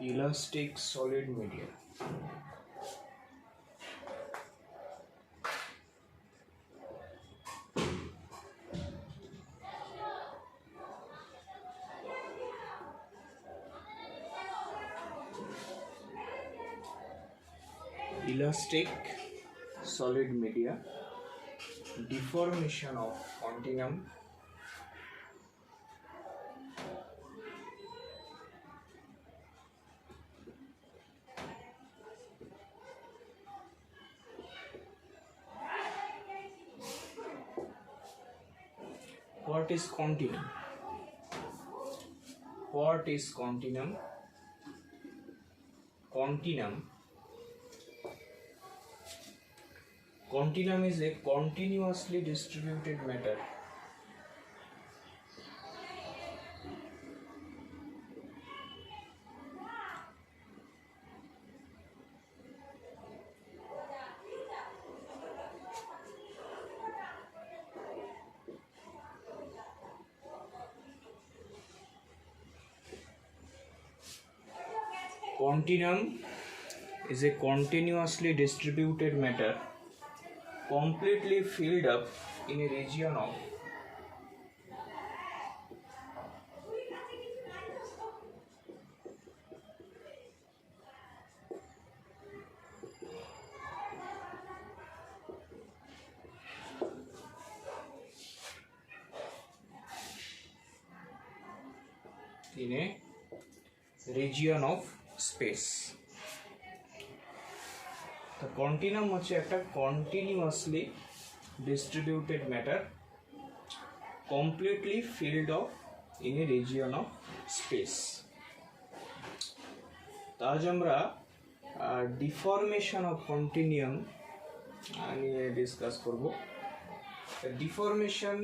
Elastic solid media. Elastic solid media, deformation of continuum, what is continuum? What is continuum? Continuum is a continuously distributed matter. Continuum is a continuously distributed matter completely filled up in a region of space. The continuum হচ্ছে একটা continuously distributed matter completely filled up in a region of space. আজ আমরা deformation of continuum নিয়ে discuss করব। Deformation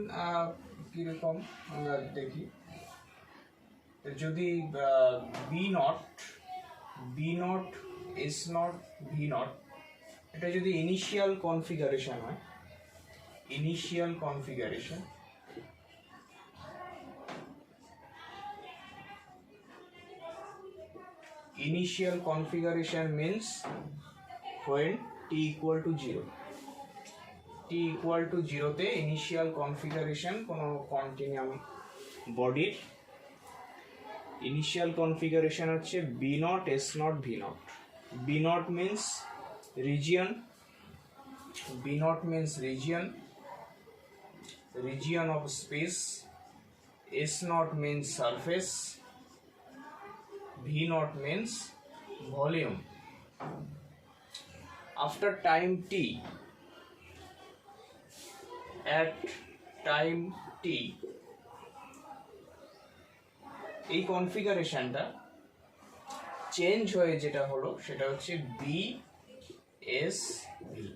কীরকম আমরা দেখি, যদি B naught S naught V naught এটা যদি ইনিশিয়াল কনফিগারেশন হয়, initial configuration means when t equal to 0, t equal to 0 তে ইনিশিয়াল কনফিগারেশন কোনো কন্টিনিউয়াম বডির ইনিশিয়াল কনফিগারেশন হচ্ছে B naught S naught V naught. B naught means region, region of space. S naught means surface, V naught means volume. After time t, at time t, এই কনফিগারেশনটা change হয়ে যেটা হলো সেটা হচ্ছে B S V.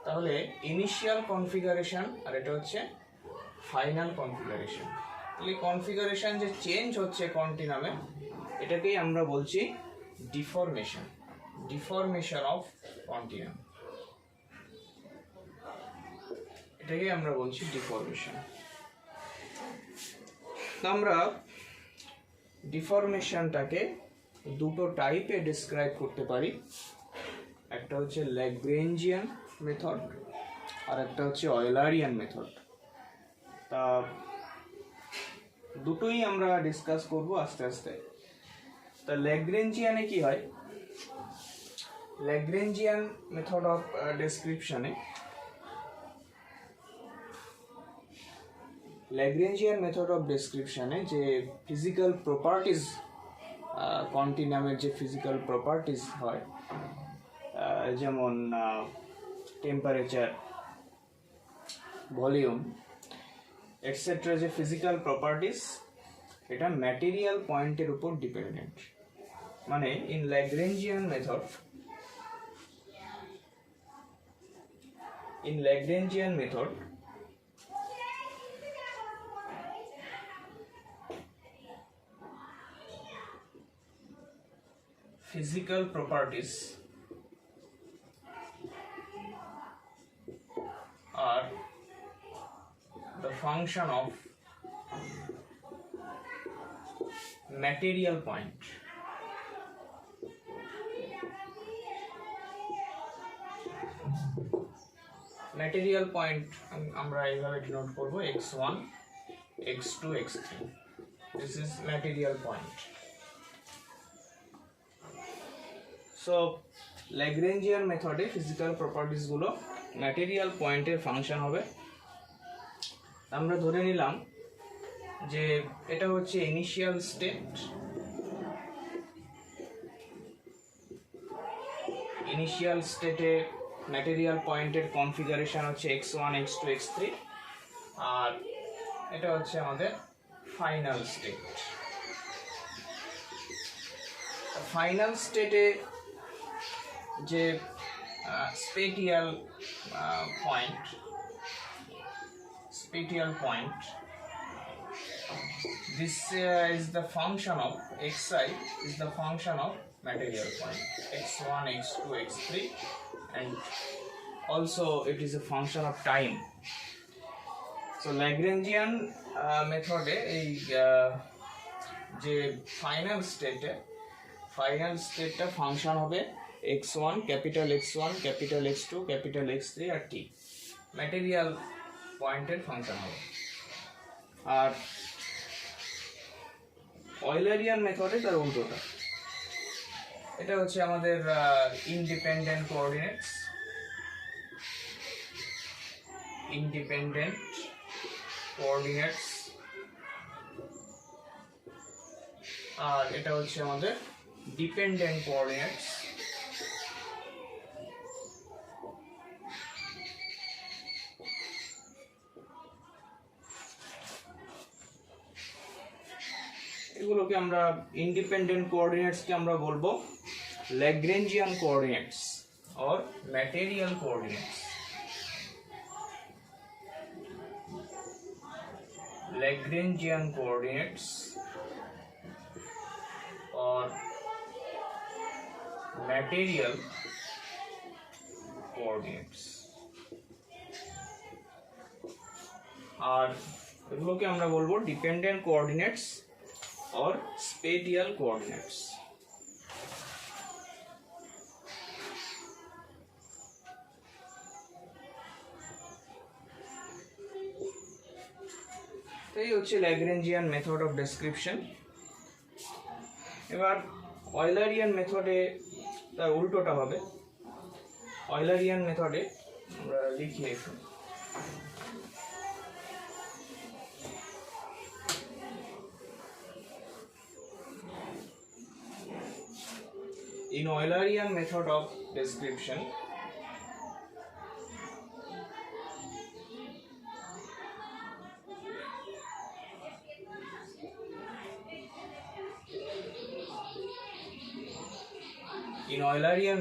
তাহলে initial configuration আর এটা হচ্ছে final configuration. তাহলে কনফিগারেশন যে চেঞ্জ হচ্ছে কন্টিনিউমে এটাকেই আমরা বলছি ডিফরমেশন অফ কন্টিনিউম, এটাকেই আমরা বলছি ডিফরমেশন। আমরা ডিফরমেশনটাকে দুটো টাইপে ডিসক্রাইব করতে পারি, একটা হচ্ছে ল্যাগ্রেঞ্জিয়ান মেথড আর একটা হচ্ছে অয়েলারিয়ান মেথড। তা দুটোই আমরা ডিসকাস করব আস্তে আস্তে। তা ল্যাগ্রেঞ্জিয়ানে কি হয়, ল্যাগ্রেঞ্জিয়ান মেথড অফ ডেসক্রিপশনে যে ফিজিক্যাল প্রপার্টিজ, কন্টিনিউমের যে ফিজিক্যাল প্রপার্টিজ হয়, যেমন টেম্পারেচার, ভলিউম এটসেট্রা, যে ফিজিক্যাল প্রপার্টিজ এটা ম্যাটেরিয়াল পয়েন্টের উপর ডিপেন্ডেন্ট। মানে in Lagrangian method physical properties are the function of material point. Material point আমরা এইভাবে ডিনোট করব x1 x2 x3 this is material point. So Lagrangian মেথডে ফিজিক্যাল প্রপার্টিজ গুলো ম্যাটেরিয়াল পয়েন্টের ফাংশন হবে। আমরা ধরে নিলাম যে এটা হচ্ছে ইনিশিয়াল স্টেট, ইনিশিয়াল স্টেটে ম্যাটেরিয়াল পয়েন্টের কনফিগারেশন হচ্ছে x1 x2 x3 আর এটা হচ্ছে আমাদের ফাইনাল স্টেট। ফাইনাল স্টেটে যে spatial point this is the function of xi is the function of material point x1 x2 x3 and also it is a function of time. So Lagrangian method এই যে final স্টেটটা function হবে x1 capital x1 capital x2 capital x3 আর t material পয়েন্টের function হবে। আর Eulerian মেথডে তার উল্টোটা, এটা হচ্ছে আমাদের ইন্ডিপেন্ডেন্ট কোঅর্ডিনেটস আর এটা হচ্ছে আমাদের ডিপেন্ডেন্ট কোঅর্ডিনেটস। এগুলোকে আমরা ইন্ডিপেন্ডেন্ট কোঅর্ডিনেটসকে আমরা বলবো Lagrangian coordinates or material coordinates. Lagrangian coordinates or material coordinates আর এগুলোকে আমরা বলবো dependent coordinates or spatial coordinates. এই হচ্ছে ল্যাগ্রেঞ্জিয়ান মেথড অফ ডেসক্রিপশন। এবার অয়লারিয়ান মেথডে তার উল্টোটা হবে। অয়লারিয়ান মেথডে আমরা লিখি একটু, in Eulerian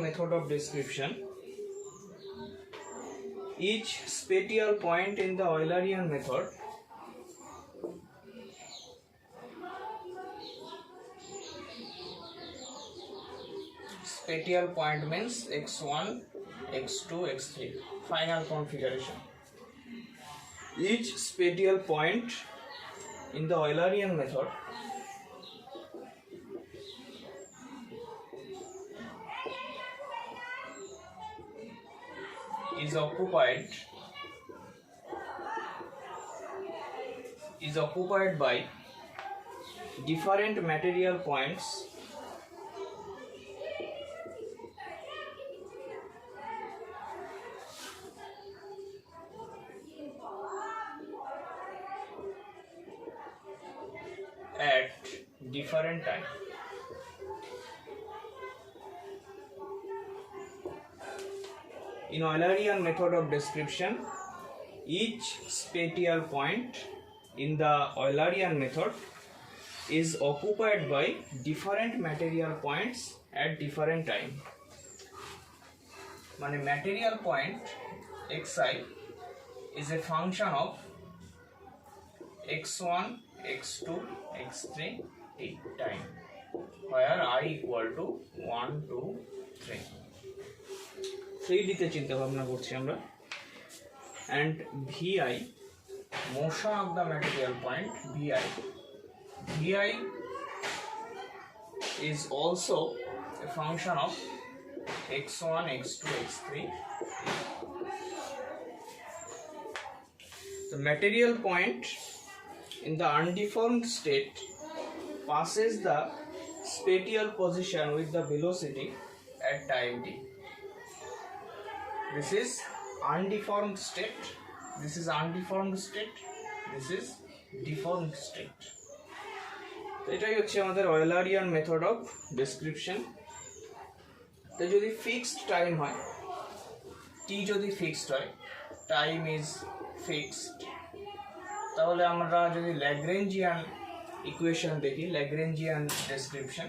method of description each spatial point in the Eulerian method spatial point means x1 x2 x3 final configuration. Each spatial point in the Eulerian method is occupied by different material points at different time. In Eulerian method of description, each spatial point in the Eulerian method is occupied by different material points at different time. মানে material point xi is a function of x1 x2 x3 time where I equal to 1 2 3 3 দিতে চিন্তা ভাবনা করছি আমরা। and vi motion of the material point vi is also a function of x1 x2 x3 The material point in the undeformed state passes the spatial position with the velocity at time t. This is undeformed state, this is undeformed state, this is deformed state. এটাই হচ্ছে আমাদের Eulerian method of description. তো যদি fixed time হয়, টি যদি fixed হয়, time is fixed, তাহলে আমরা যদি ল্যাগ্রেঞ্জিয়ান ইকুয়েশন দেখি, ল্যাগ্রেঞ্জিয়ান description,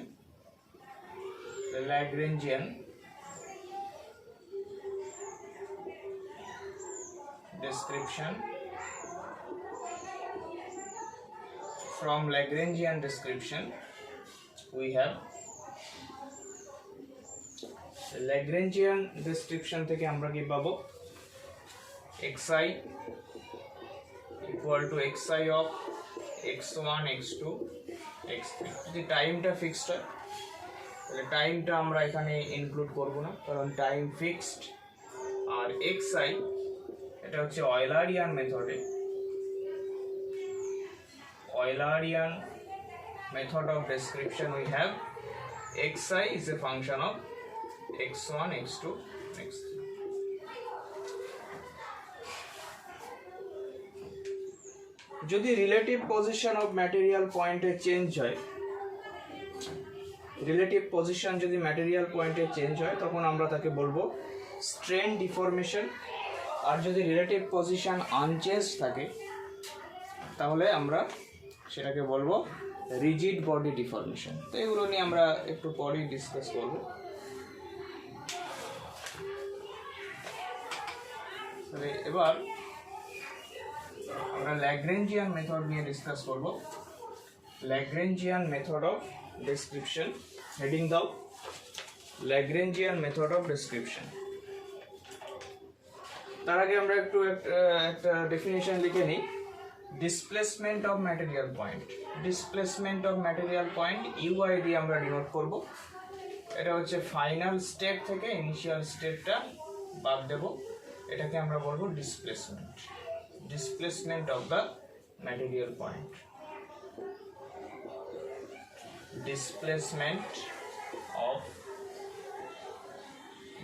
ল্যাগ্রেঞ্জিয়ান description, from Lagrangian description we have Lagrangian description থেকে আমরা কি পাবো, xi equal to xi of x1 x2 x3। যদি টাইমটা ফিক্সড হয় তাহলে টাইমটা আমরা এখানে ইনক্লুড করব না, কারণ টাইম ফিক্সড। আর xi এটা হচ্ছে অয়েলারিয়ান মেথডে, Eulerian method of description we have xi is a function of x1 x2 x3. যদি রিলেটিভ পজিশন অফ ম্যাটেরিয়াল পয়েন্টে চেঞ্জ হয়, রিলেটিভ পজিশন যদি ম্যাটেরিয়াল পয়েন্টে চেঞ্জ হয় তখন আমরা তাকে বলবো স্ট্রেন ডিফরমেশন। আর যদি রিলেটিভ পজিশন আনচেঞ্জ থাকে তাহলে আমরা সেটাকে বলবো রিজিড বডি ডিফরমেশন। তো এগুলো নিয়ে আমরা একটু পরেই ডিসকাস করব। তাহলে এবার আমরা ল্যাগ্রেঞ্জিয়ান মেথড নিয়ে ডিসকাস করব। ল্যাগ্রেঞ্জিয়ান মেথড অফ ডেসক্রিপশন, হেডিং দাও ল্যাগ্রেঞ্জিয়ান মেথড অফ ডেসক্রিপশন। তার আগে আমরা একটু একটা ডেফিনিশন লিখে নিই। Displacement of material point, displacement of material point u i দিয়ে আমরা ডিনোট করব। এটা হচ্ছে ফাইনাল স্টেট থেকে ইনিশিয়াল স্টেটটা বাদ দেব, এটাকে আমরা বলবো displacement, displacement of the material point, displacement of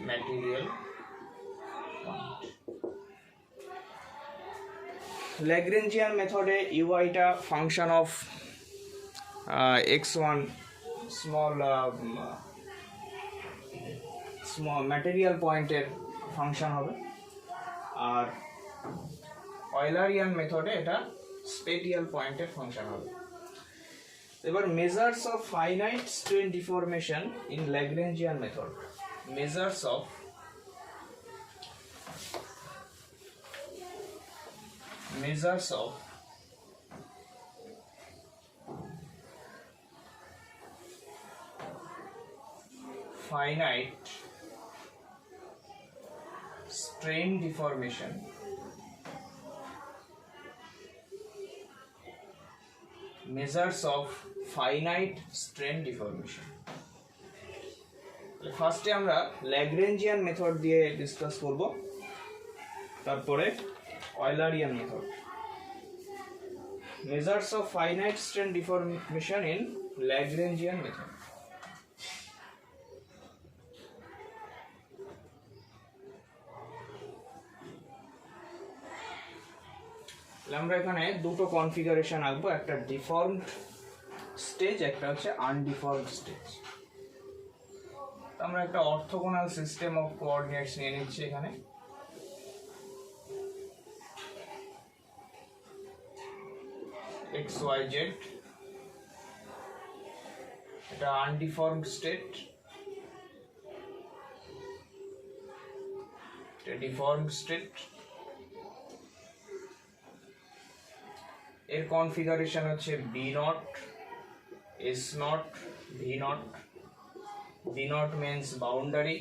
material point. Lagrangian মেথডে ইউআইটা function of x1 small material পয়েন্টের ফাংশন হবে, আর অয়েলারিয়ান মেথডে এটা স্পেটিয়াল পয়েন্টের ফাংশন হবে। এবার measures of finite strain deformation in Lagrangian method, measures of measures of finite strain deformation measures of finite strain deformation। ফার্স্টে আমরা ল্যাগ্রেঞ্জিয়ান মেথড দিয়ে ডিসকাস করব, তারপরে Eulerian method, measures of finite strain deformation in Lagrangian method। আমরা এখানে দুটো configuration আঁকবো, একটা ডিফর্মড স্টেজ, একটা হচ্ছে আনডিফর্মড স্টেজ। আমরা একটা অর্থোগোনাল সিস্টেম অফ কোঅর্ডিনেটস নিয়ে নিচ্ছি এখানে। XYZ, এটা আনডিফর্মড স্টেট, এটা ডিফর্মড স্টেট। এর কনফিগারেশন হচ্ছে B0, S0, V0। B0 means boundary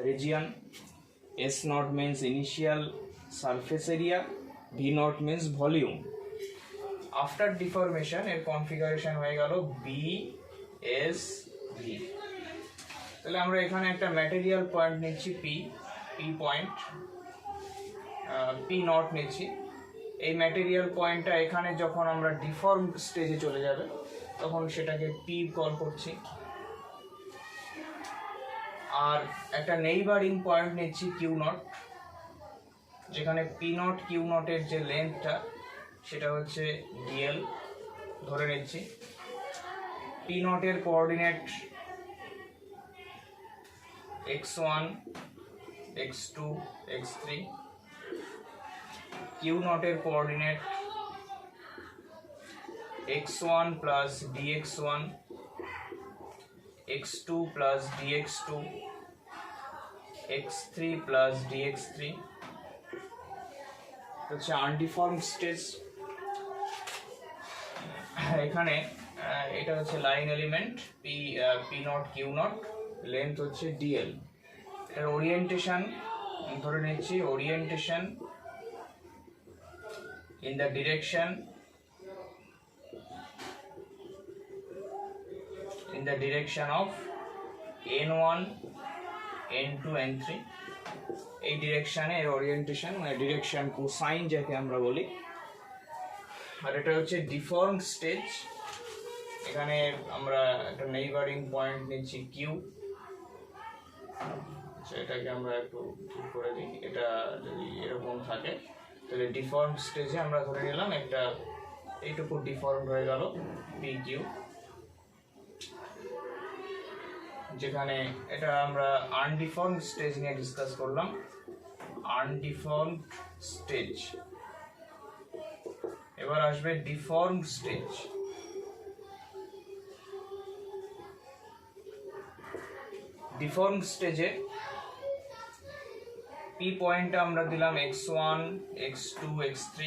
region, S0 means initial surface area, V0 means volume। After deformation এর কনফিগারেশন হয়ে গেল BSV। তাহলে আমরা এখানে একটা ম্যাটেরিয়াল পয়েন্ট নিচ্ছি P পয়েন্ট, P0 নিচ্ছি, এই ম্যাটেরিয়াল পয়েন্টটা এখানে যখন আমরা ডিফর্ম স্টেজে চলে যাবে তখন সেটাকে পি কল করছি। আর একটা নেইবারিং পয়েন্ট নিচ্ছি কিউ নট, যেখানে পি নট কিউ নটের যে লেন্থটা সেটা হচ্ছে ডিএল ধরে নিচ্ছি। পি নটের coordinate x1 x2 x3, Q নটের coordinate x1 plus dx1 x2 plus dx2 x3 plus dx3 হচ্ছে আনডিফর্মড স্টেজ। এখানে এটা হচ্ছে line element P naught Q naught, length হচ্ছে ডিএল। এর ওরিয়েন্টেশন ধরে নিচ্ছি, orientation in the direction of n1 n2 n3, এই ডিরেকশনে এর ওরিয়েন্টেশন মানে ডিরেকশন কোসাইন যাকে আমরা বলি। আর এটা হচ্ছে ডিফর্মড স্টেজ, এখানে আমরা একটা নেইবারিং পয়েন্ট নিচ্ছি কিউ, এটাকে আমরা একটু ঠিক করে দিই। এটা যদি এরকম থাকে তাহলে ডিফর্মড স্টেজে আমরা ধরে নিলাম একটা এইটুকু ডিফর্মড হয়ে গেল পি কিউ, যেখানে এটা আমরা আনডিফর্মড স্টেজ নিয়ে ডিসকাস করলাম। আনডিফর্মড স্টেজ, এবার আসবে ডিফর্মড স্টেজ। ডিফর্মড স্টেজে পি পয়েন্টটা আমরা দিলাম x1 x2 x3,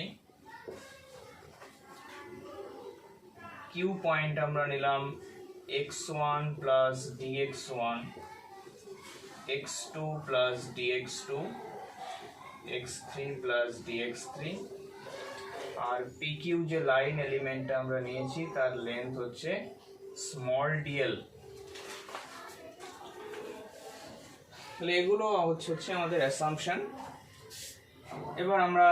Q point আমরা নিলাম x1 plus dx1 x2 plus dx2 x3 plus dx3, আর pq যে লাইন এলিমেন্টটা আমরা নিয়েছি তার লেন্থ হচ্ছে স্মল dl। তাহলে এগুলো হচ্ছে আমাদের অ্যাসাম্পশন। এবার আমরা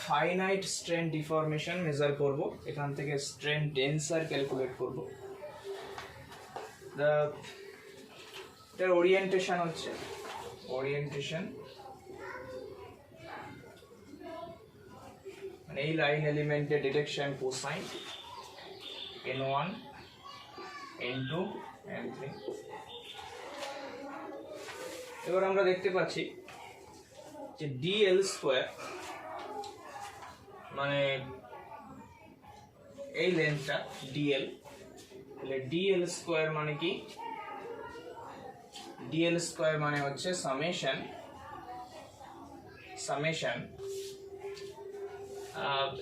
ফাইনাইট স্ট্রেন ডিফরমেশন মেজার করব, এখান থেকে স্ট্রেন টেন্সার ক্যালকুলেট করব। এটার ওরিয়েন্টেশন হচ্ছে মানে এই লাইন এলিমেন্টের direction cosine n1 n2 n3। এবার আমরা দেখতে পাচ্ছি যে dl স্কয়ার মানে এই লেন্থটা dl, তাহলে dl স্কয়ার মানে কি? dl স্কয়ার মানে হচ্ছে সামেশন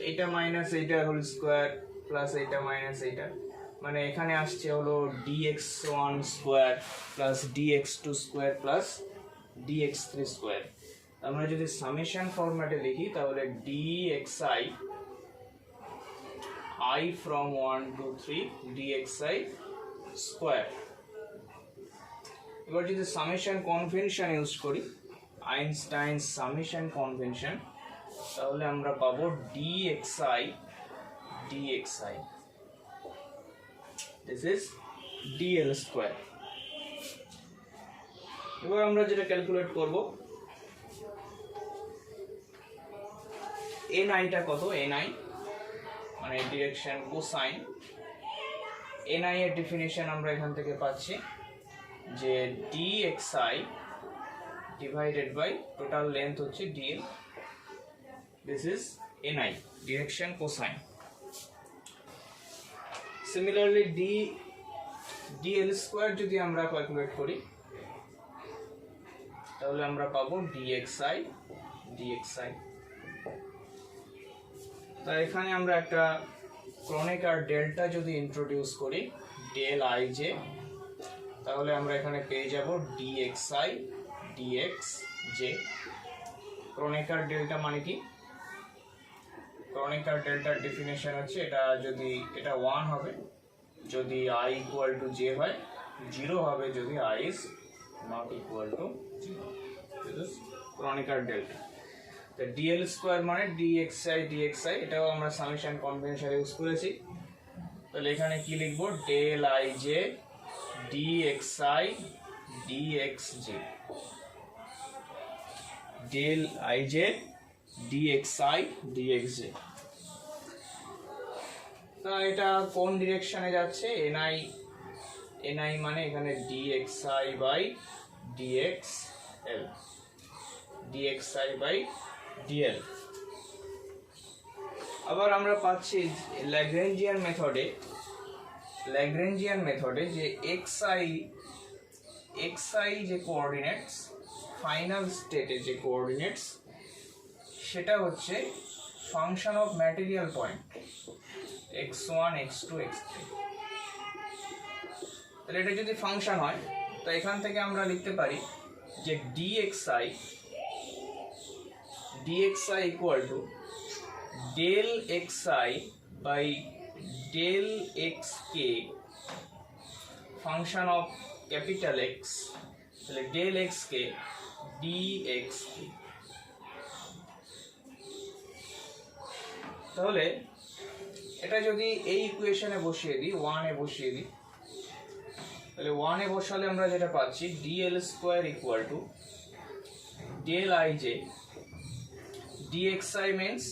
এটা মাইনাস এইটা হোল স্কয়ার প্লাস এইটা মাইনাস এইটা, মানে এখানে আসছে হলো dx1 square plus dx2 square plus dx3 square. আমরা যদি সামেশন ফরম্যাটে লিখি তাহলে dxi I from 1 to 3 dxi square. এবার যদি সামেশন কনভেনশন ইউজ করি, আইনস্টাইন সামেশন কনভেনশন, তাহলে আমরা পাবো dxi this is dl square. এবার আমরা যেটা ক্যালকুলেট করব ni টা কত, ni মানে ডিরেকশন কোসাইন। ni এর ডেফিনিশন আমরা এখান থেকে পাচ্ছি যে dxi divided by total length হচ্ছে dl, this is ni direction cosine. Similarly dl square যদি আমরা ক্যালকুলেট করি তাহলে আমরা পাবো dxi। তাই এখানে আমরা একটা ক্রনিকার ডেল্টা যদি ইন্ট্রোডিউস করি del ij, তাহলে আমরা এখানে পেয়ে যাব dxi dxj। ক্রনিকার ডেল্টা মানে কি? ক্রনিকার ডেল্টার ডেফিনেশন হচ্ছে এটা যদি এটা 1 হবে যদি i equal to j হয়, 0 হবে যদি i is not equal to 0, this is ক্রনিকার delta. তো ডিএল স্কোয়ার মানে ডিএক্সআই ডিএক্সআই, এটাও আমরা সামেশন কনভেনশন ইউজ করেছি। তাহলে এখানে কি লিখবো, del i j d x i d x j, del i j d x i d x j. তো এটা কোন ডিরেকশনে যাচ্ছে, এনআই, এনআই মানে এখানে d x i by d x l, d x i by d l. আবার আমরা পাচ্ছি ল্যাগ্রেঞ্জিয়ান মেথডে যে এক্সআই যে কোঅর্ডিনেটস, ফাইনাল স্টেটে যে কোঅর্ডিনেটস, সেটা হচ্ছে function of material point x1 x2 x3। তাহলে এটা যদি ফাংশন হয় তো এখান থেকে আমরা লিখতে পারি যে dxi equal to del xi by del xk function of capital X, তাহলে del xk dxk। তাহলে এটা যদি এই ইকুয়েশনে বসিয়ে দিই, 1 এ বসিয়ে দিই, তাহলে 1 এ বসালে আমরা যেটা পাচ্ছি dl square equal to del ij dxi means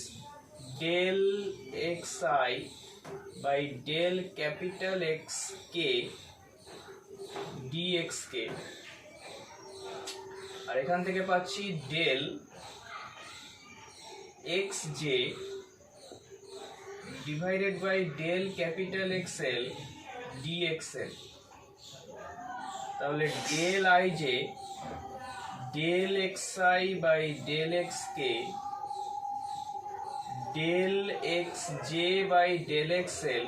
del xi by del capital Xk dxk, আর এখান থেকে পাচ্ছি del xj divided by del capital XL dxl। তাহলে del ij del xi by del xk del xj by del xl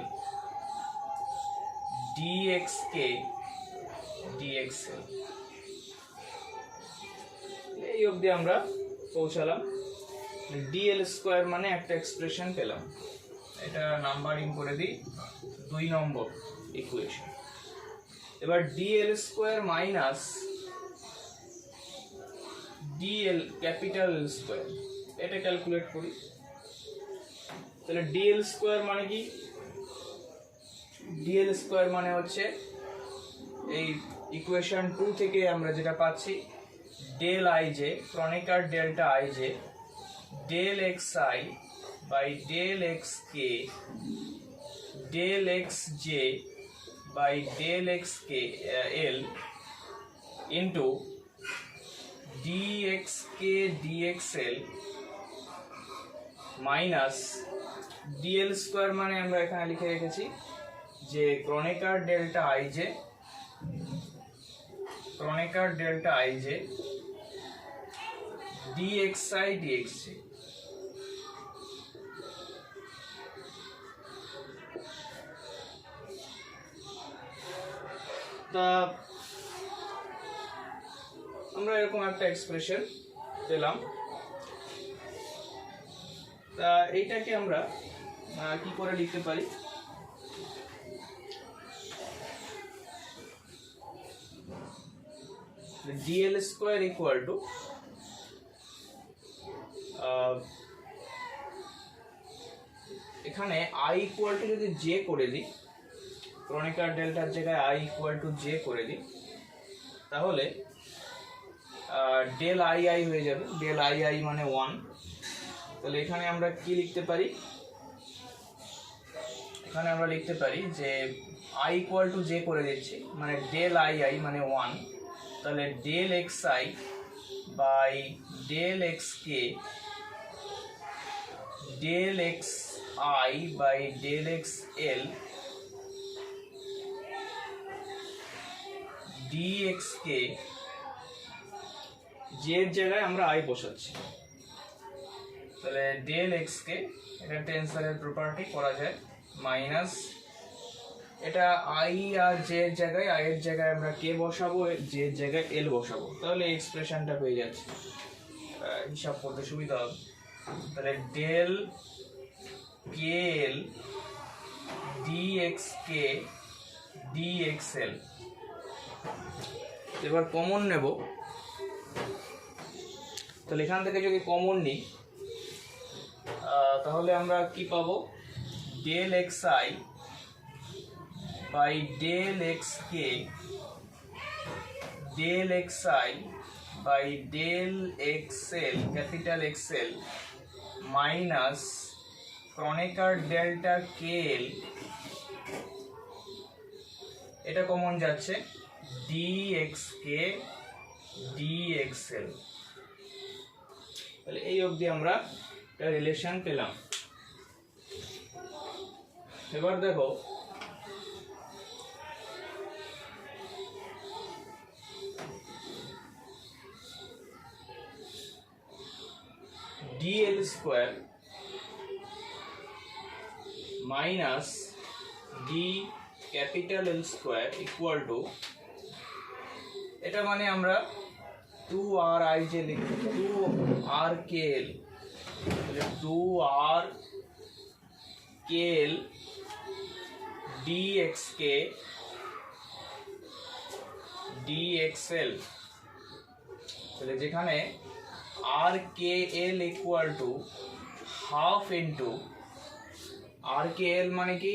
dxk dxl। এই অবধি আমরা পৌঁছালাম। DL square মানে একটা এক্সপ্রেশন পেলাম, এটা নাম্বারিং করে দিই 2 নম্বর ইকুয়েশন। এবার DL square minus DL capital square, এটা ক্যালকুলেট করি। তাহলে ডিএল স্কোয়ার মানে কি, ডিএল স্কোয়ার মানে হচ্ছে এই ইকুয়েশন 2 থেকে আমরা যেটা পাচ্ছি del ij ক্রনিকার delta ij del xi by del xk del xj by del xk l into dxk dxl minus dl square মানে আমরা এখানে লিখে রেখেছি যে ক্রনিকার ডেল্টা ij dxi dxj। তা আমরা এরকম একটা এক্সপ্রেশন পেলাম। তা এইটাকে আমরা কি করে লিখতে পারি, dl স্কয়ার ইকুয়াল টু এখানে i ইকুয়াল টু যদি j করে দিই, ক্রনিকার ডেল্টার জায়গায় i ইকুয়াল টু j করে দিই, তাহলে del ii হয়ে যাবে, del ii মানে 1। তাহলে এখানে আমরা কি লিখতে পারি, এখানে আমরা লিখতে পারি যে i ইকুয়াল টু j করে দিচ্ছি মানে del ii মানে 1, তাহলে del xi by del xk del xi by del xl dxk, j এর জায়গায় আমরা i বসাচ্ছি। তাহলে del xk, এটা টেনসরের প্রপার্টি করা যায়, মাইনাস এটা i আর j এর জায়গায়, i এর জায়গায় আমরা k বসাবো, j এর জায়গায় l বসাবো, তাহলে এই এক্সপ্রেশনটা পেয়ে যাচ্ছে, হিসাব করতে সুবিধা হবে। তাহলে del kl dxk dxl। এবার কমন নেব, তাহলে এখান থেকে যদি কমন নিই তাহলে আমরা কি পাবো, del x i by del x K, del x i by del x l capital x l minus Kronecker delta k l, এটা কমন যাচ্ছে, ডিএক্সকে ডিএক্সএল। তাহলে এই অবধি আমরা একটা রিলেশন পেলাম। এবার দেখো DL square minus D capital l square equal to, এটা মানে আমরা 2r যে লিখব, 2r kl, 2r kl dxk dxl, তাহলে যেখানে r kl equal to half into, r kl মানে কি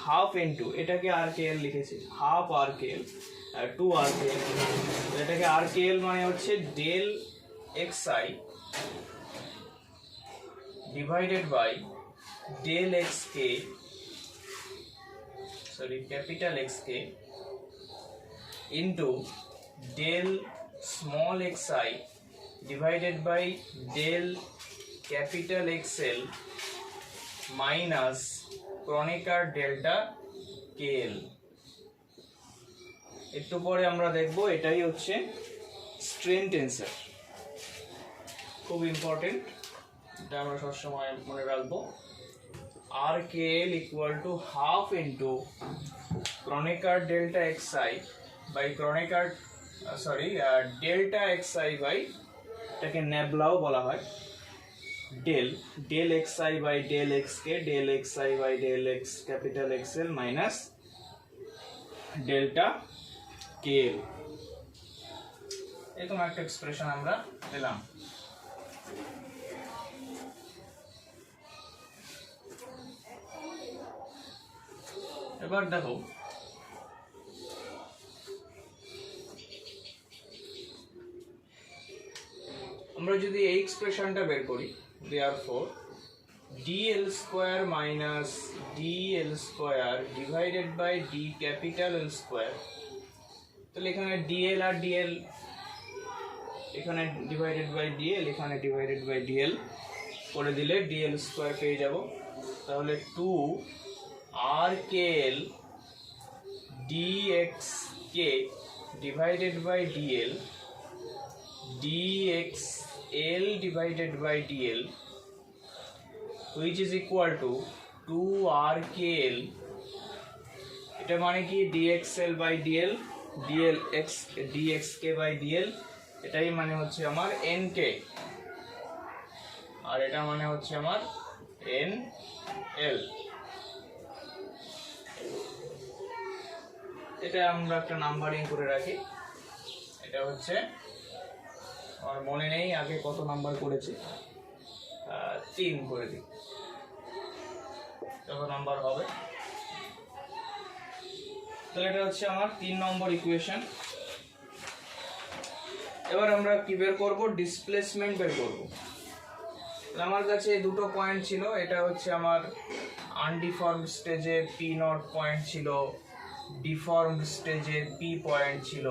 হাফ ইন্টু, এটাকে r kl লিখেছি half r kl, 2r kl, এটাকে r kl মানে হচ্ছে del x i divided by del x k, sorry capital x k into del small x i divided by del capital x l minus Kronecker delta k l. একটু পরে আমরা দেখব এটাই হচ্ছে strain tensor, খুব ইম্পর্টেন্ট, এটা আমরা সবসময় মনে রাখবো। আর K L equal to half into Kronecker delta x i by Kronecker delta x i by, এটাকে নেবলাও বলা হয়, del x i by del x K, del x i by del x capital x L minus delta K L, এরকম একটা expression আমরা পেলাম। এবার দেখো আমরা যদি এই এক্সপ্রেশনটা বের করি, therefore dl square minus dl square divided by d capital L square, তাহলে এখানে dl আর dl, এখানে ডিভাইডেড বাই dl, এখানে ডিভাইডেড বাই dl করে দিলে dl স্কয়ার পেয়ে যাব। তাহলে 2rkl dxk divided by dl dxl divided by dl which is equal to 2rkl, এটা মানে কি dxl by dl dxk by dl, এটাই মানে হচ্ছে আমার nk, আর এটা মানে হচ্ছে আমার nl। এটা আমরা একটা নাম্বারিং করে রাখি, এটা হচ্ছে আমার মনে নেই আগে কত নাম্বার করেছি, 3 করে দিই, কত নাম্বার হবে। তাহলে এটা হচ্ছে আমার 3 নম্বর ইকুয়েশন। এবার আমরা কি বের করব, ডিসপ্লেসমেন্ট বের করব। আমার কাছে দুটো পয়েন্ট ছিল, এটা হচ্ছে আমার আনডিফর্মড স্টেজে পি নট পয়েন্ট ছিল, ডিফর্মড স্টেজে পি পয়েন্ট ছিল।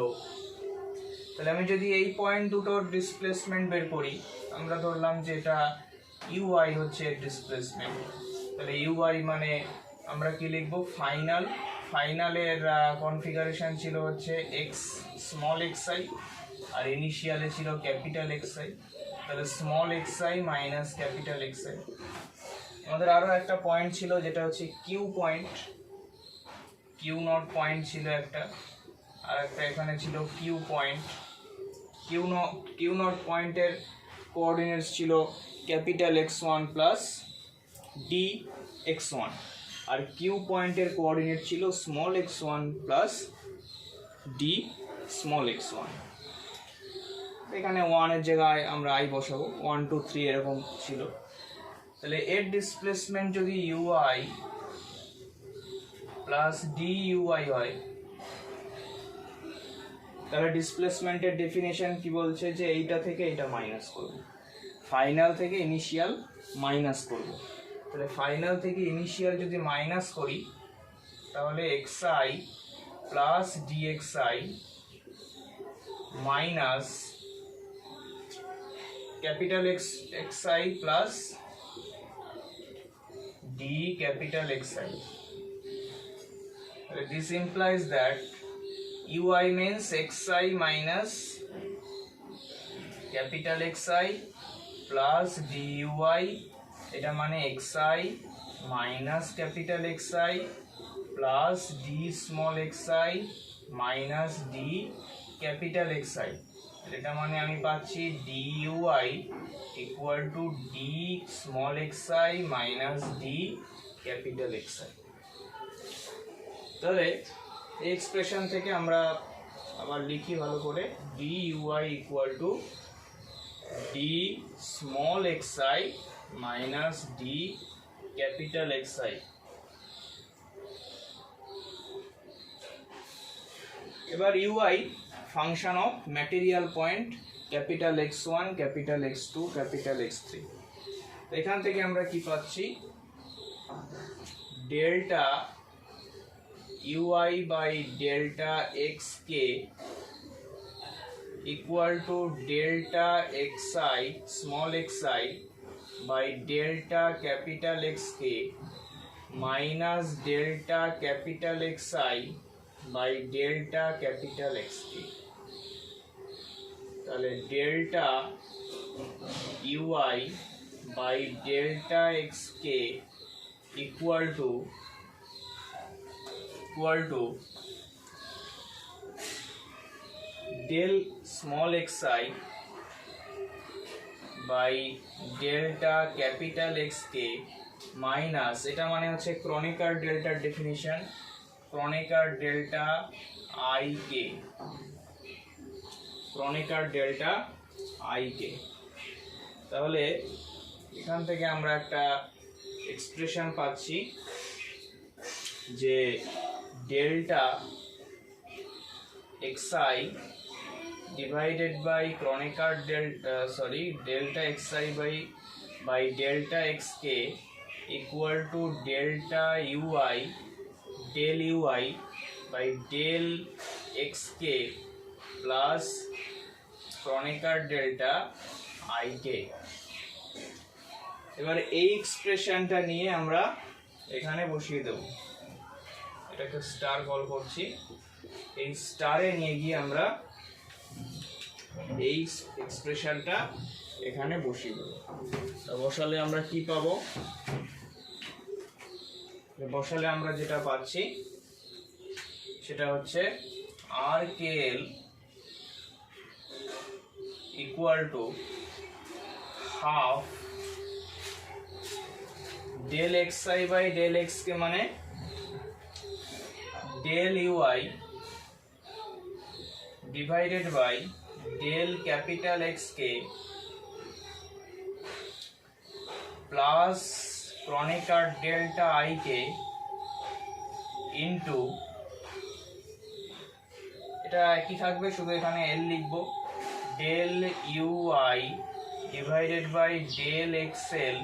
তাহলে আমি যদি এই পয়েন্ট দুটোর ডিসপ্লেসমেন্ট বের করি, আমরা ধরলাম যে এটা ইউআই হচ্ছে ডিসপ্লেসমেন্ট, তাহলে ইউআই মানে আমরা কি লিখব, ফাইনালের কনফিগারেশন ছিল হচ্ছে এক্স স্মল এক্স আই আর ইনিশিয়ালে ছিল ক্যাপিটাল এক্স আই, তাহলে small x i minus capital x i. আমাদের আরও একটা পয়েন্ট ছিল যেটা হচ্ছে q point, q not point ছিল একটা, আর একটা এখানে ছিল কিউ পয়েন্ট। কিউ নট পয়েন্টের কোঅর্ডিনেটস ছিল capital x1 plus d x1, আর কিউ পয়েন্টের কোঅর্ডিনেট ছিল small x1 plus d small x1। এখানে 1 এর জায়গায় আমরা i বসাবো, 1 2 3 এরকম ছিল। তাহলে এর ডিসপ্লেসমেন্ট যদি ইউআই প্লাস ডি ইউআই হয়, তাহলে ডিসপ্লেসমেন্টের ডেফিনেশন কি বলছে যে এইটা থেকে এইটা মাইনাস করব, ফাইনাল থেকে ইনিশিয়াল মাইনাস করব। তাহলে ফাইনাল থেকে ইনিশিয়াল যদি মাইনাস করি তাহলে xi plus dxi minus capital xi plus d capital Xi. This implies that ui means xi minus capital Xi plus dui, এটা মানে xi minus capital Xi plus d small xi minus d capital Xi. এটা মানে আমি পাচ্ছি dui equal to d small xi minus d capital Xi. তাহলে এই expression থেকে আমরা আবার লিখি ভালো করে, dui equal to d small xi minus d capital Xi. এবার ui function of material point capital x1, capital x2, capital x3। এখান থেকে আমরা কি পাচ্ছি, delta ui by delta xk equal to delta xi small xi by delta capital xk minus delta capital xi by delta capital xk। তাহলে delta ui by delta xk equal to del small xi by delta capital xk minus, এটা মানে হচ্ছে Kronecker ডেল্টার definition, Kronecker delta ik, Kronecker delta ik। তাহলে এখান থেকে আমরা একটা এক্সপ্রেশন পাচ্ছি যে delta xi divided by chronic delta delta xi by delta xk equal to delta ui del ui by del xk plus chronic delta ik। এবার এই এক্সপ্রেশনটা নিয়ে আমরা এখানে বসিয়ে দেব, এটাকে স্টার কল করছি, এই স্টারে নিয়ে গিয়ে আমরা এই এক্সপ্রেশনটা এখানে বসিয়ে দেব। বসালে আমরা কি পাবো, বসালে আমরা যেটা পাচ্ছি সেটা হচ্ছে RKL equal to half del xi by del xk মানে del ui divided by del capital xk plus chronic delta ik into, এটা একই থাকবে, শুধু এখানে l লিখবো, del ui divided by del xl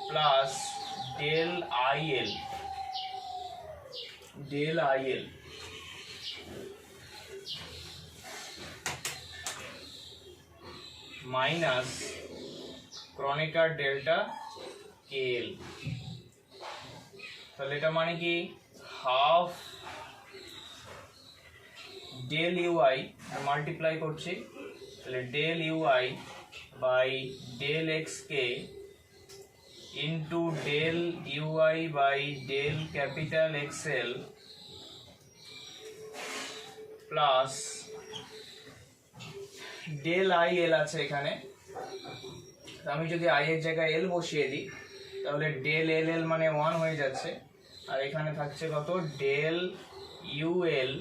plus del il minus chronic delta kl। তাহলে এটা মানে কি হাফ del ui মাল্টিপ্লাই করছি, তাহলে del ui by del xk into del ui by del capital XL plus del IL আছে এখানে, আমি যদি i এর জায়গায় l বসিয়ে দিই তাহলে del LL মানে 1 হয়ে যাচ্ছে, আর এখানে থাকছে কত, del UL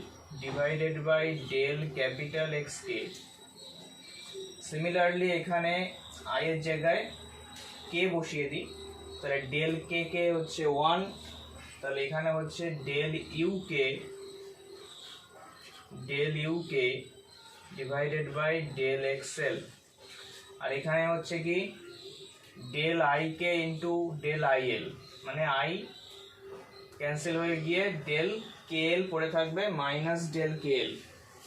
divided by del capital XK। Similarly এখানে i এর জায়গায় কে বসিয়ে দিই, তাহলে ডেল কে কে হচ্ছে 1, তাহলে এখানে হচ্ছে del u K divided by del x l, আর এখানে হচ্ছে কি del i K into del i L, মানে আই ক্যান্সেল হয়ে গিয়ে ডেল কে এল পড়ে থাকবে মাইনাস ডেল কে এল,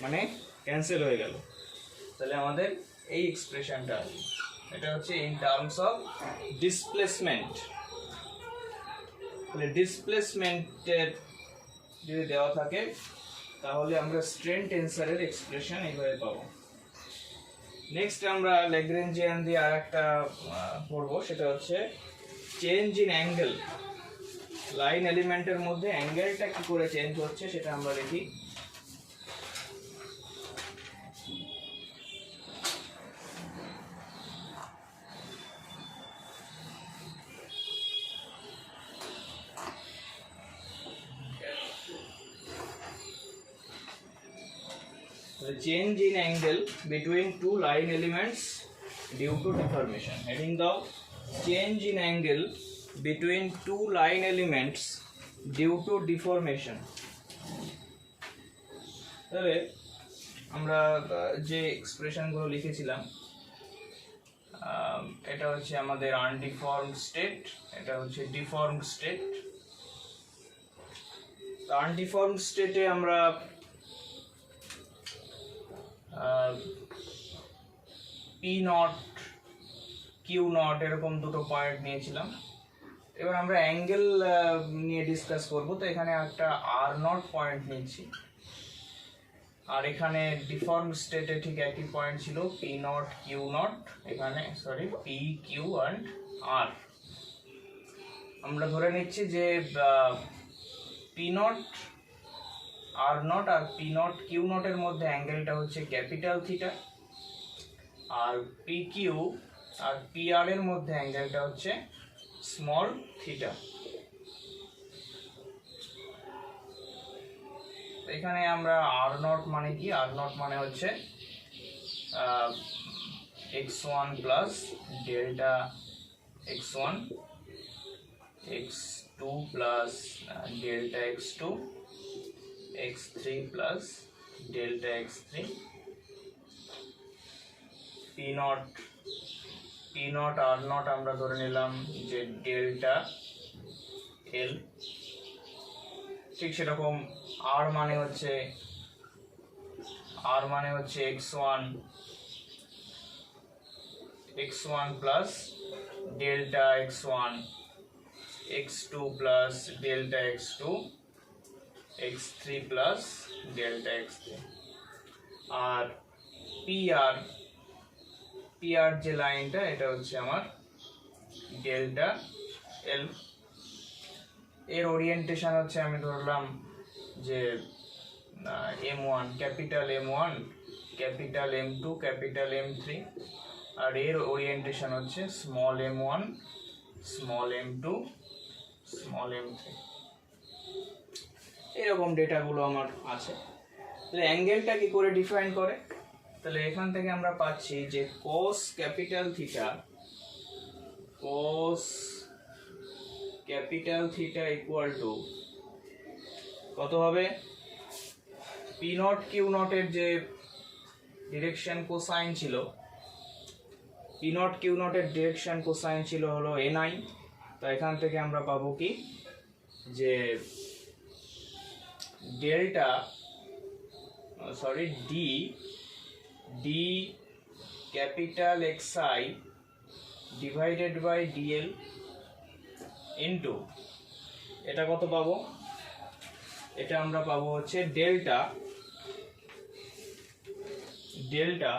মানে ক্যান্সেল হয়ে গেল। তাহলে আমাদের এই এক্সপ্রেশনটা আছে, এটা হচ্ছে ইন টার্মস অফ ডিসপ্লেসমেন্ট। তাহলে ডিসপ্লেসমেন্টের যদি দেওয়া থাকে তাহলে আমরা স্ট্রেন টেন্সরের এক্সপ্রেশন এইভাবে পাবো। নেক্সট আমরা ল্যাগ্রেঞ্জিয়ান দিয়ে আর একটা পড়বো, সেটা হচ্ছে চেঞ্জ ইন অ্যাঙ্গেল। লাইন এলিমেন্টের মধ্যে অ্যাঙ্গেলটা কি করে চেঞ্জ হচ্ছে সেটা আমরা দেখি। The change in angle between two line elements due to deformation. Heading down, change in angle between two line elements due to deformation. তাহলে আমরা যে এক্সপ্রেশনগুলো লিখেছিলাম, এটা হচ্ছে আমাদের আনডিফর্মড স্টেট, এটা হচ্ছে ডিফর্মড স্টেট। আনডিফর্মড স্টেটে আমরা পি নট কিউ নট এরকম দুটো পয়েন্ট নিয়েছিলাম। এবার আমরা অ্যাঙ্গেল নিয়ে ডিসকাস করব, তো এখানে একটা আর নট পয়েন্ট নিয়েছি, আর এখানে ডিফর্ম স্টেটে ঠিক একই পয়েন্ট ছিল পি নট কিউ নট, এখানে sorry P Q and R. আমরা ধরে নিচ্ছি যে পি নট আর নট আর পি নট কিউ নটের মধ্যে অ্যাঙ্গেলটা হচ্ছে ক্যাপিটাল থিটা, আর পি কিউ আর পি আর এর মধ্যে অ্যাঙ্গেলটা হচ্ছে স্মল থিটা। এখানে আমরা আর নট মানে কি, আর নট মানে হচ্ছে x1 plus delta x1, x2 plus delta x2, x3 plus delta x3, P naught R not আমরা ধরে নিলাম যে ডেল্টা এল। ঠিক সেরকম আর মানে হচ্ছে x1 plus delta x1, x2 plus delta x2, x3 plus delta x3। আর পিআর যে লাইনটা, এটা হচ্ছে আমার ডেল্টা এল। এর ওরিয়েন্টেশন হচ্ছে আমি ধরলাম যে M1, capital M1, capital M2, capital M3, আর এর ওরিয়েন্টেশন হচ্ছে small m1, small m2, small m3। এরকম ডেটাগুলো আমার আছে। তাহলে অ্যাঙ্গেলটা কি করে ডিফাইন করে, তাহলে এখান থেকে আমরা পাচ্ছি যে cos capital theta equal to কত হবে, পি নট কিউ নটের যে ডিরেকশন কোসাইন ছিল, পি নট কিউ নটের ডিরেকশন কোসাইন ছিল হলো ni। তো এখান থেকে আমরা পাবো কি যে delta d capital xi divided by dl into, এটা কত পাবো, এটা আমরা পাবো হচ্ছে delta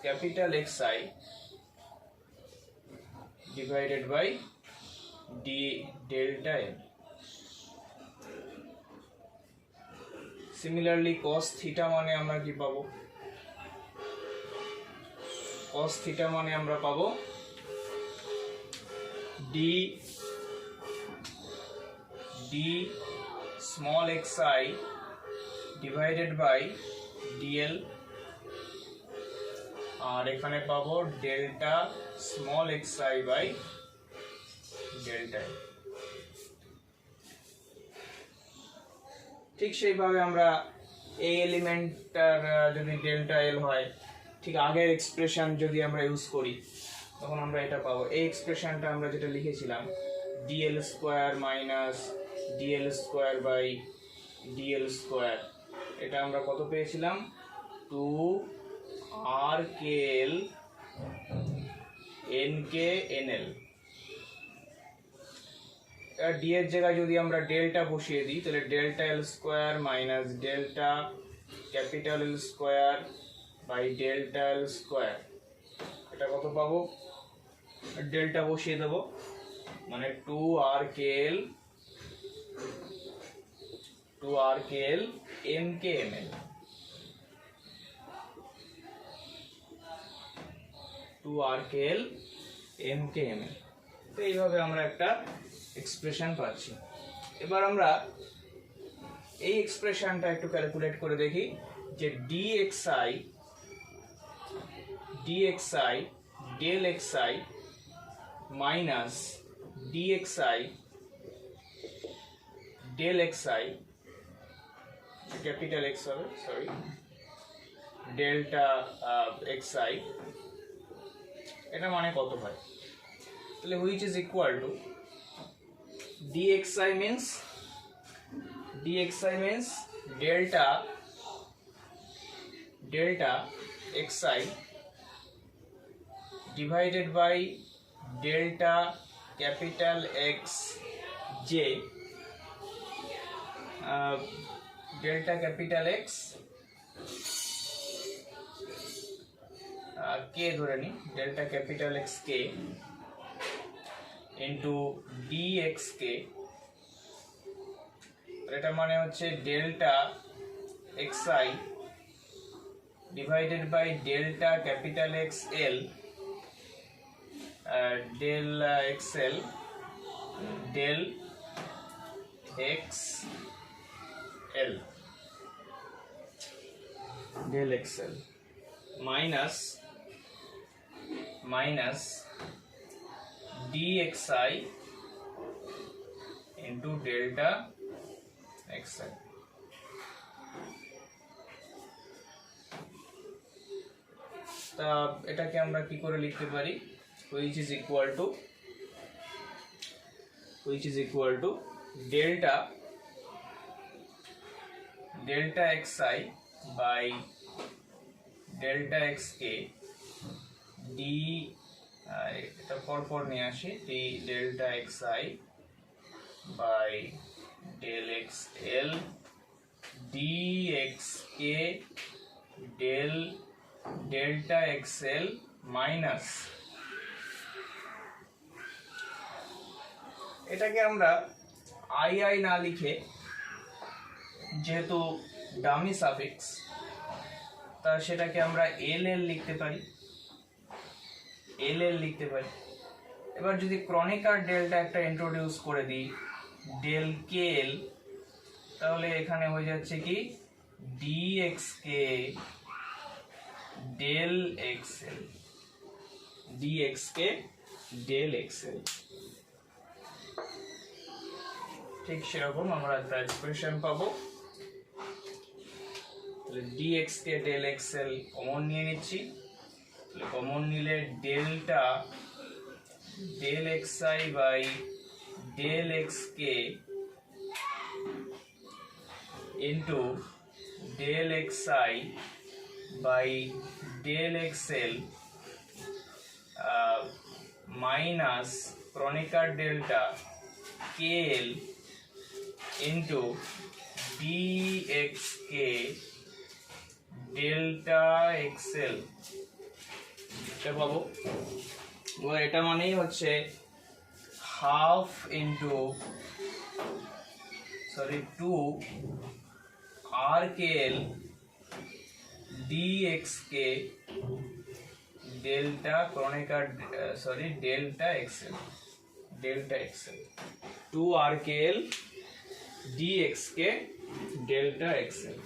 capital xi divided by d delta l। Similarly cos theta মানে আমরা কি পাবো, cos থিটা মানে আমরা পাবো d small xi divided by dl, আর এখানে পাবো delta small xi by delta l. ঠিক সেইভাবে আমরা এই এলিমেন্টটার যদি ডেল্টা এল হয়, ঠিক আগের এক্সপ্রেশন যদি আমরা ইউজ করি তখন আমরা এটা পাবো। এই এক্সপ্রেশনটা আমরা যেটা লিখেছিলাম d l square minus d l square by d l square, এটা আমরা কত পেয়েছিলাম? 2 RKL NKNL। ডি এর জায়গায় যদি আমরা ডেল্টা বসিয়ে দিই তাহলে delta l square minus delta capital l square by delta l square, এটা কত পাবো? ডেল্টা বসিয়ে দেবো, মানে 2RKL MKML, 2RKL MKML। তো এইভাবে আমরা একটা এক্সপ্রেশন পাচ্ছি। এবার আমরা এই এক্সপ্রেশনটা একটু ক্যালকুলেট করে দেখি যে dxi del xi minus dxi del xi, capital x হবে, সরি, ডেল্টা xi, এটা মানে কত হয়? তাহলে which is equal to dxi means delta xi divided by delta capital X j, delta capital X k ধরে নি, delta capital X k into dxk, এটা মানে হচ্ছে delta xi divided by delta capital XL del XL del XL del XL minus dxi into delta XL। তা এটাকে আমরা কি করে লিখতে পারি? which is equal to delta xi by delta xk d, এটা পরপর নিয়ে আসি, d delta xi by del xl dxk del delta xl minus, এটাকে আমরা আই না লিখে, যেহেতু ডামি সাফিক্স, তা সেটাকে আমরা এল লিখতে পারি। এবার যদি ক্রনিকার ডেল্টা একটা ইন্ট্রোডিউস করে দিই ডেল কে এল, তাহলে এখানে হয়ে যাচ্ছে কি dxk del xl, ঠিক সেরকম আমরা একটা এক্সপ্রেশন পাবো। dxk del xl কমন নিয়ে নিচ্ছি, কমন নিলে delta del xi by del xk into del xi by del xl minus chronicle delta kl into dxk delta xl, এটা পাবো। এটা মানেই হচ্ছে half into 2 RKL dxk delta chronicle delta xl 2 RKL dxk delta xl।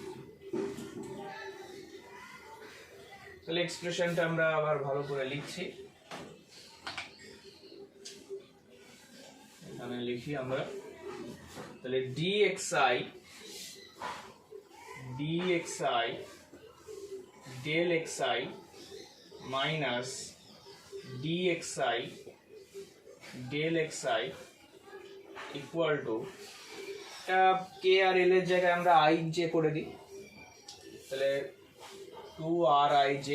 তো তাহলে এক্সপ্রেশনটা আমরা আবার ভালো করে লিখছি, এখানে লিখি আমরা, তাহলে dxi del xi minus dxi del xi equal to k R l এর জায়গায় আমরা i j করে দিই, তাহলে 2rij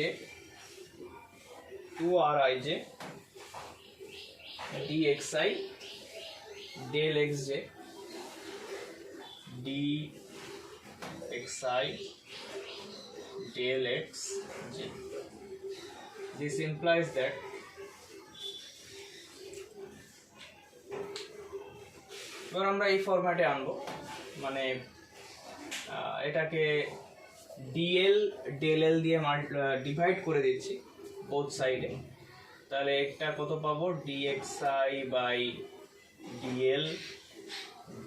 dxi del xj dxi del xj. This implies that এবার আমরা এই ফরম্যাটে আনবো, মানে এটাকে dl del l দিয়ে ডিভাইড করে দিচ্ছি বোথ সাইডে, তাহলে একটা কত পাবো dxi by dl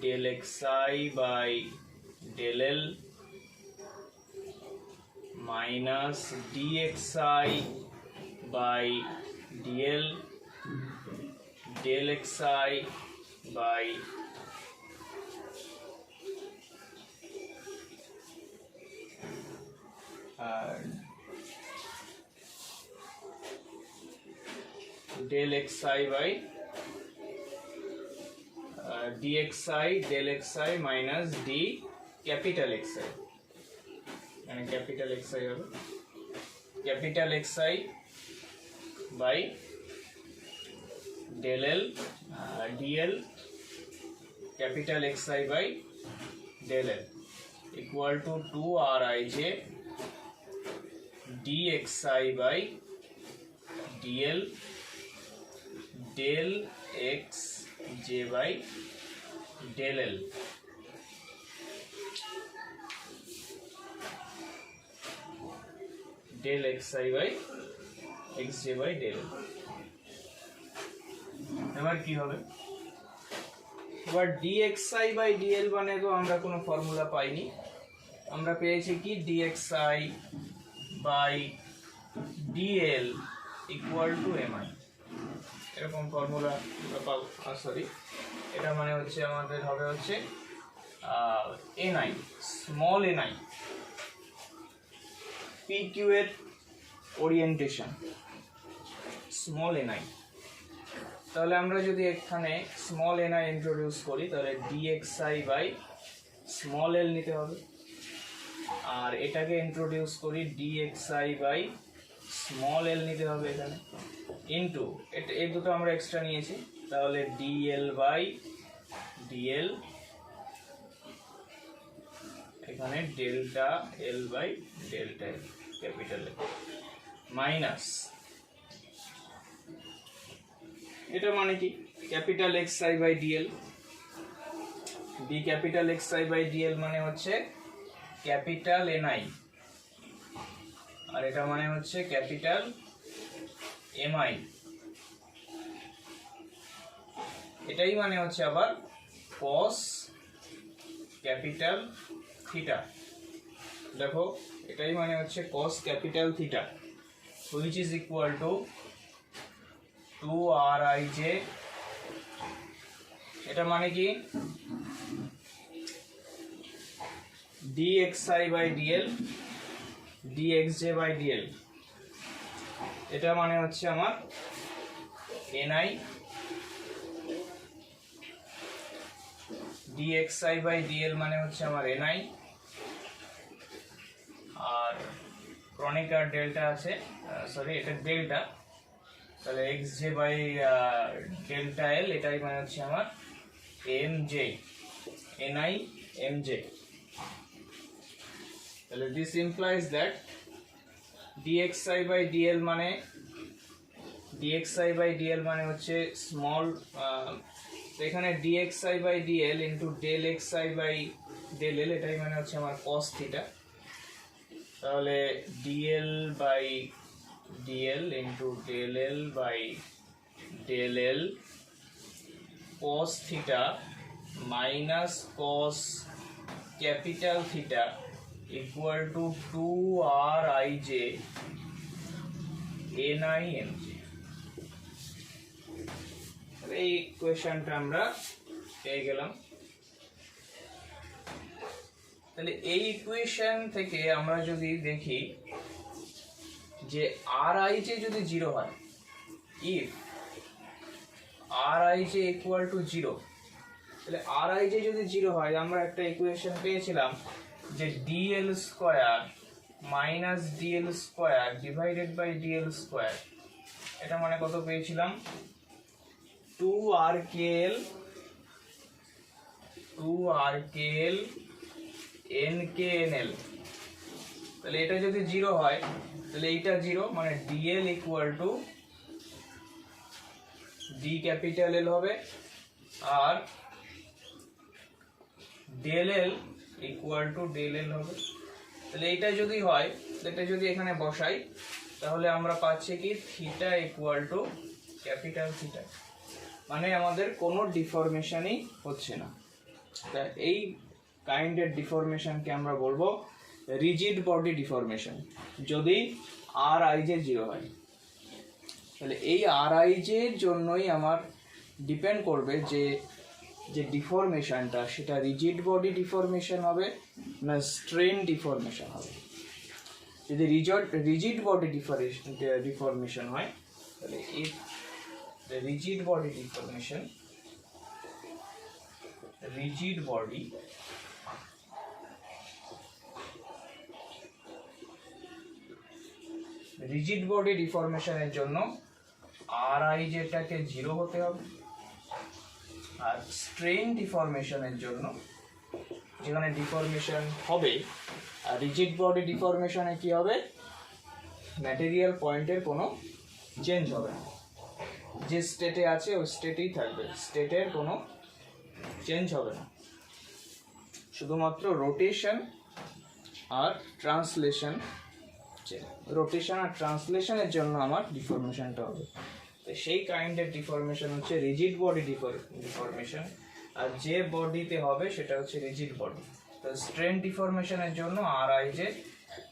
del xi by del l minus dxi by dl del xi by del xi by dxi del xi minus d capital xi, মানে capital xi হবে capital xi by del l dl capital xi by del l equal to 2rij dxi by dl del xj by del l del xi by xj by del l। এবার কি হবে, এবার dxi by dl মানে তো আমরা কোনো formula পাইনি, আমরা পেয়েছি কি dxi by dl equal to mi, এরকম ফর্মুলা আমরা পাবো। সরি, এটা মানে হচ্ছে আমাদের হবে হচ্ছে ni, স্মল ni, pq এর ওরিয়েন্টেশন স্মল ni। তাহলে আমরা যদি এখানে স্মল ni ইন্ট্রোডিউস করি, তাহলে dxi বাই স্মল l নিতে হবে, আর এটাকে ইন্ট্রোডিউস করি dxi বাই স্মল l নিতে হবে এখানে, ইনটু এই দুটো আমরা এক্সট্রা নিয়েছি, তাহলে dl বাই dl এখানে delta l by delta l capital L minus এটা মানে কি capital xi by dl, d capital xi by dl মানে হচ্ছে ক্যাপিটাল ni, আর এটা মানে হচ্ছে ক্যাপিটাল mi, এটাই মানে হচ্ছে আবার cos ক্যাপিটাল থিটা, দেখো এটাই মানে হচ্ছে cos capital theta which is equal to 2rij, এটা মানে কি dxi by dl dxj by dl, এটা মানে হচ্ছে আমার ni, dxi by dl মানে হচ্ছে আমার ni, আর ক্রনিকার ডেল্টা আছে, সরি এটা ডেল্টা, তাহলে xj by ডেল্টা l এটাই মানে হচ্ছে আমার mj ni mj। তাহলে this implies that dxi by dl মানে হচ্ছে স্মল, এখানে dxi by dl into del xi by del l এটাই মানে হচ্ছে আমার cos থিটা, তাহলে dl by dl into del l by del l cos theta minus cos capital theta equal to 2rij ni mj। এই ইকুয়েশনটা আমরা পেয়ে গেলাম। তাহলে এই ইকুয়েশন থেকে আমরা যদি দেখি যে rij যদি 0 হয়, if rij equal to 0, তাহলে rij যদি 0 হয়, আমরা একটা ইকুয়েশন পেয়েছিলাম যে dl square minus dl square divided by dl square, এটা মানে কত পেয়েছিলাম 2rkl nknl। তাহলে এটা যদি 0 হয় তাহলে এইটা 0, মানে dl equal to d capital L হবে, আর del L equal to del L হবে। তাহলে এইটা যদি হয়, এটা যদি এখানে বসাই তাহলে আমরা পাচ্ছি কি theta equal two capital theta, মানে আমাদের কোনো ডিফরমেশনই হচ্ছে না। তা এই কাইন্ডের ডিফরমেশনকে আমরা বলবো রিজিড বডি ডিফরমেশন, যদি rij 0 হয়। তাহলে এই rij এর জন্যই আমার ডিপেন্ড করবে যে যে ডিফরমেশনটা সেটা রিজিড বডি ডিফরমেশন হবে না স্ট্রেন ডিফরমেশন হবে। যদি রিজিড বডি ডিফরমেশন হয় তাহলে if the rigid body deformation, rigid body ডিফরমেশনের জন্য rij টাকে 0 হতে হবে, আর স্ট্রেন ডিফরমেশনের জন্য যেখানে ডিফরমেশন হবে আর রিজিড বডি ডিফরমেশনে কি হবে, ম্যাটেরিয়াল পয়েন্টের কোনো চেঞ্জ হবে না, যে স্টেটে আছে ওই স্টেটেই থাকবে, স্টেটের কোনো চেঞ্জ হবে না, শুধুমাত্র রোটেশন আর ট্রান্সলেশন, রোটেশন আর ট্রান্সলেশনের জন্য আমার ডিফরমেশনটা হবে। তো সেই কাইন্ডের ডিফরমেশন হচ্ছে রিজিড বডি ডিফরমেশন, আর যে বডিতে হবে সেটা হচ্ছে রিজিড বডি। তো স্ট্রেন ডিফরমেশনের জন্য rij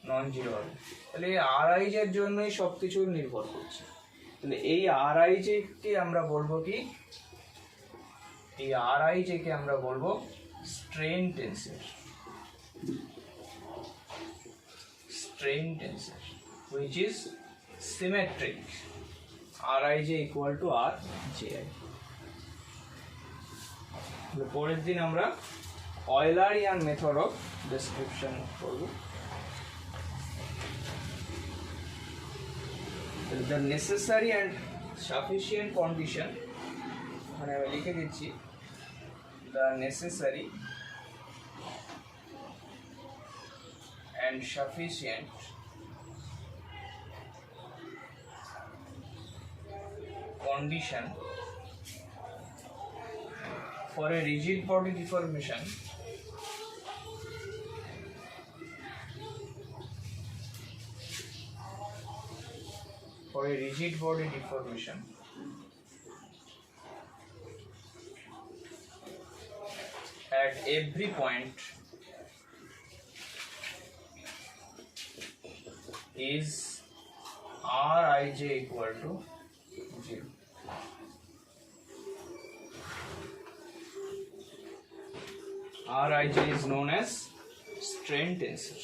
নন জিরো হবে। তাহলে এই rij এর জন্যই সব কিছু নির্ভর করছে। তাহলে এই rij কে আমরা বলবো কি, এই rij কে আমরা বলবো strain tensor, strain tensor which is symmetric, rij equal to rji। পরের দিন আমরা Eulerian method of description করব। The necessary and sufficient condition, মানে আমি লিখে দিচ্ছি the necessary and sufficient condition for a rigid body deformation at every point is rij equal to 0. Rij is known as strain tensor.